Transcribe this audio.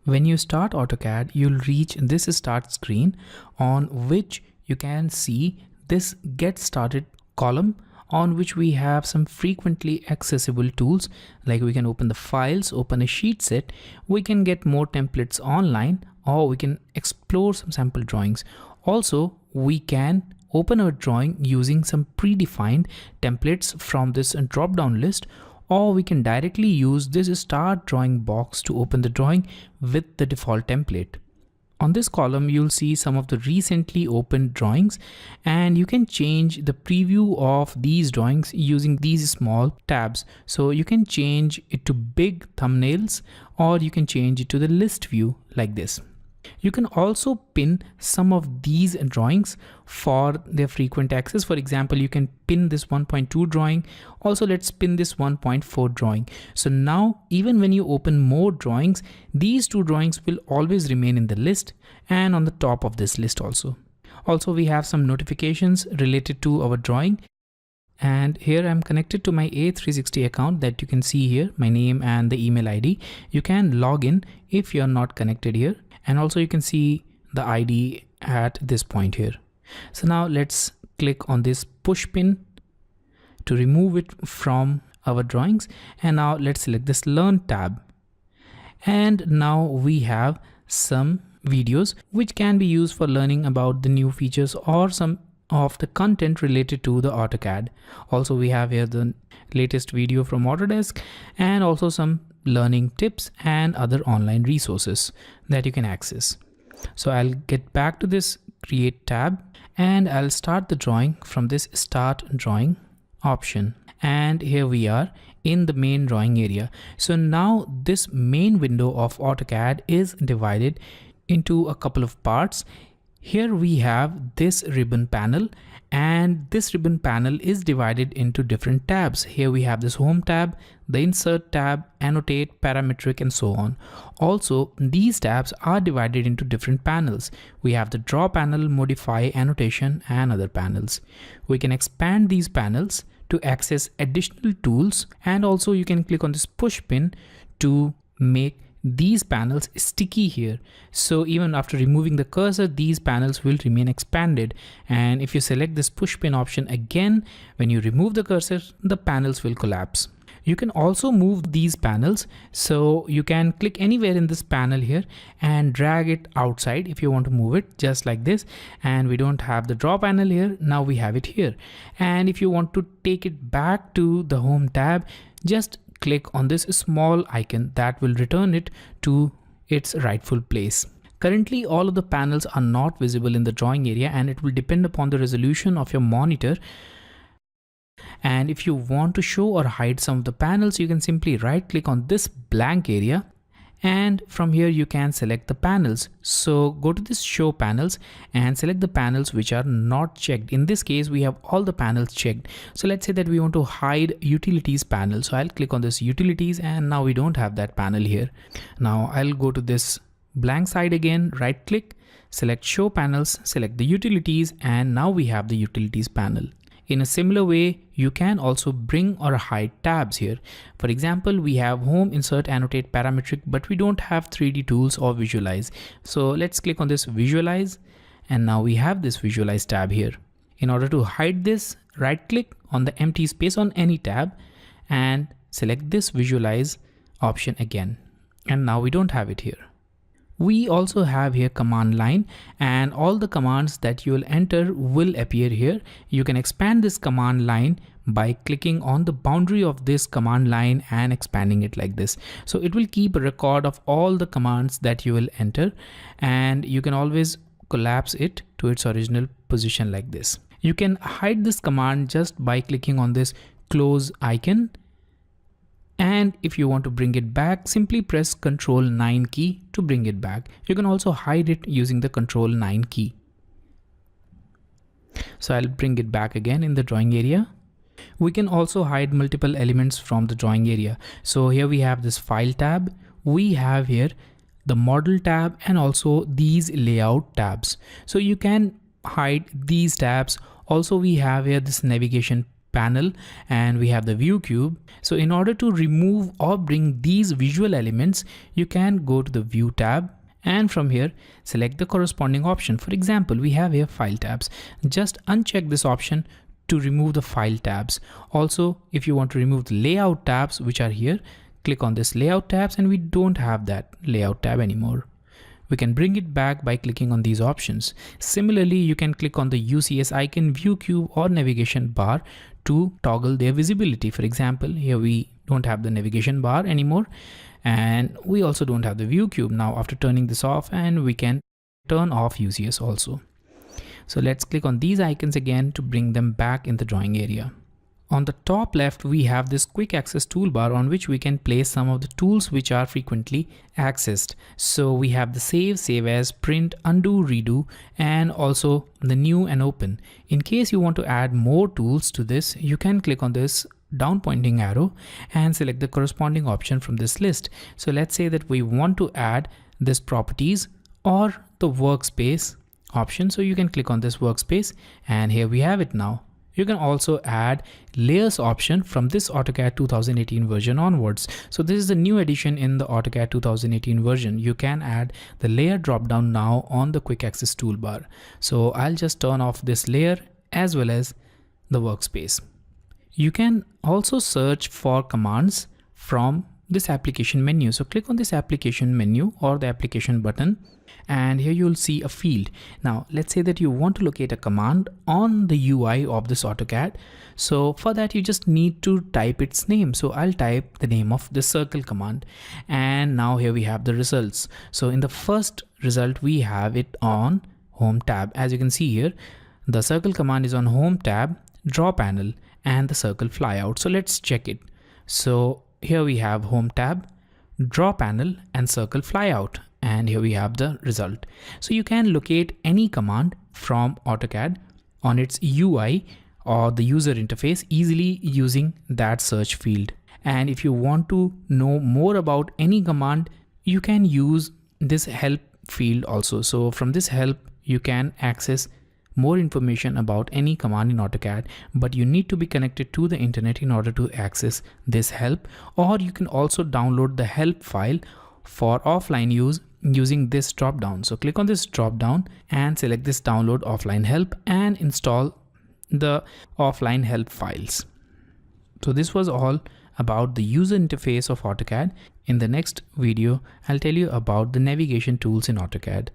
When you start AutoCAD, you'll reach this start screen on which you can see this get started column, on which we have some frequently accessible tools, like we can open the files, open a sheet set, we can get more templates online, or we can explore some sample drawings. Also, we can open a drawing using some predefined templates from this drop down list, or we can directly use this start drawing box to open the drawing with the default template. On this column, you'll see some of the recently opened drawings, and you can change the preview of these drawings using these small tabs. So you can change it to big thumbnails, or you can change it to the list view like this. You can also pin some of these drawings for their frequent access. For example, you can pin this 1.2 drawing. Also, let's pin this 1.4 drawing. So now, even when you open more drawings, these two drawings will always remain in the list and on the top of this list also. Also, we have some notifications related to our drawing. And here I'm connected to my A360 account that you can see here, my name and the email ID. You can log in if you're not connected here. And also you can see the ID at this point here. So now let's click on this push pin to remove it from our drawings. And now let's select this learn tab. And now we have some videos which can be used for learning about the new features or some of the content related to the AutoCAD. Also, we have here the latest video from Autodesk and also some learning tips and other online resources that you can access. So I'll get back to this create tab and I'll start the drawing from this start drawing option. And here we are in the main drawing area. So now this main window of AutoCAD is divided into a couple of parts. Here we have this ribbon panel, and this ribbon panel is divided into different tabs. Here we have this home tab, the insert tab, annotate, parametric, and so on. Also, these tabs are divided into different panels. We have the draw panel, modify, annotation, and other panels. We can expand these panels to access additional tools, and also you can click on this push pin to make these panels sticky here. So even after removing the cursor, these panels will remain expanded. And if you select this push pin option again, when you remove the cursor, the panels will collapse. You can also move these panels. So you can click anywhere in this panel here and drag it outside if you want to move it, just like this. And we don't have the draw panel here. Now we have it here. And if you want to take it back to the home tab, just click on this small icon that will return it to its rightful place. Currently, all of the panels are not visible in the drawing area, and it will depend upon the resolution of your monitor. And if you want to show or hide some of the panels, you can simply right click on this blank area, and from here you can select the panels. So go to this show panels and select the panels which are not checked. In this case, we have all the panels checked. So let's say that we want to hide utilities panel. So I'll click on this utilities, and now we don't have that panel here. Now I'll go to this blank side again, right click, select show panels, select the utilities, and now we have the utilities panel. In a similar way, you can also bring or hide tabs here. For example, we have home, insert, annotate, parametric, but we don't have 3D tools or visualize. So let's click on this visualize, and now we have this visualize tab here. In order to hide this, right click on the empty space on any tab and select this visualize option again. And now we don't have it here. We also have here command line, and all the commands that you will enter will appear here. You can expand this command line by clicking on the boundary of this command line and expanding it like this. So it will keep a record of all the commands that you will enter, and you can always collapse it to its original position like this. You can hide this command just by clicking on this close icon. And if you want to bring it back, simply press Ctrl 9 key to bring it back. You can also hide it using the Ctrl 9 key. So I'll bring it back again in the drawing area. We can also hide multiple elements from the drawing area. So here we have this file tab. We have here the model tab and also these layout tabs. So you can hide these tabs. Also, we have here this navigation panel and we have the view cube. So in order to remove or bring these visual elements, you can go to the view tab and from here select the corresponding option. For example, we have here file tabs. Just uncheck this option to remove the file tabs. Also, if you want to remove the layout tabs which are here, click on this layout tabs and we don't have that layout tab anymore. We can bring it back by clicking on these options. Similarly, you can click on the UCS icon, view cube or navigation bar to toggle their visibility. For example, here we don't have the navigation bar anymore and we also don't have the view cube. Now after turning this off, and we can turn off UCS also. So let's click on these icons again to bring them back in the drawing area. On the top left, we have this quick access toolbar on which we can place some of the tools which are frequently accessed. So we have the save as, print, undo, redo, and also the new and open. In case you want to add more tools to this, you can click on this down pointing arrow and select the corresponding option from this list. So let's say that we want to add this properties or the workspace option. So you can click on this workspace and here we have it now. You can also add layers option from this AutoCAD 2018 version onwards. So this is a new addition in the AutoCAD 2018 version. You can add the layer drop down now on the quick access toolbar. So I'll just turn off this layer as well as the workspace. You can also search for commands from this application menu. So click on this application menu or the application button and here you'll see a field. Now let's say that you want to locate a command on the UI of this AutoCAD. So for that you just need to type its name. So I'll type the name of the circle command and now here we have the results. So in the first result we have it on home tab. As you can see here, the circle command is on home tab, draw panel and the circle flyout. So let's check it. So here we have home tab, draw panel and circle flyout. And here we have the result. So you can locate any command from AutoCAD on its UI or the user interface easily using that search field. And if you want to know more about any command, you can use this help field also. So from this help, you can access more information about any command in AutoCAD, but you need to be connected to the internet in order to access this help. Or you can also download the help file for offline use using this drop down. So click on this drop down and select this download offline help and install the offline help files. So this was all about the user interface of AutoCAD. In the next video, I'll tell you about the navigation tools in AutoCAD.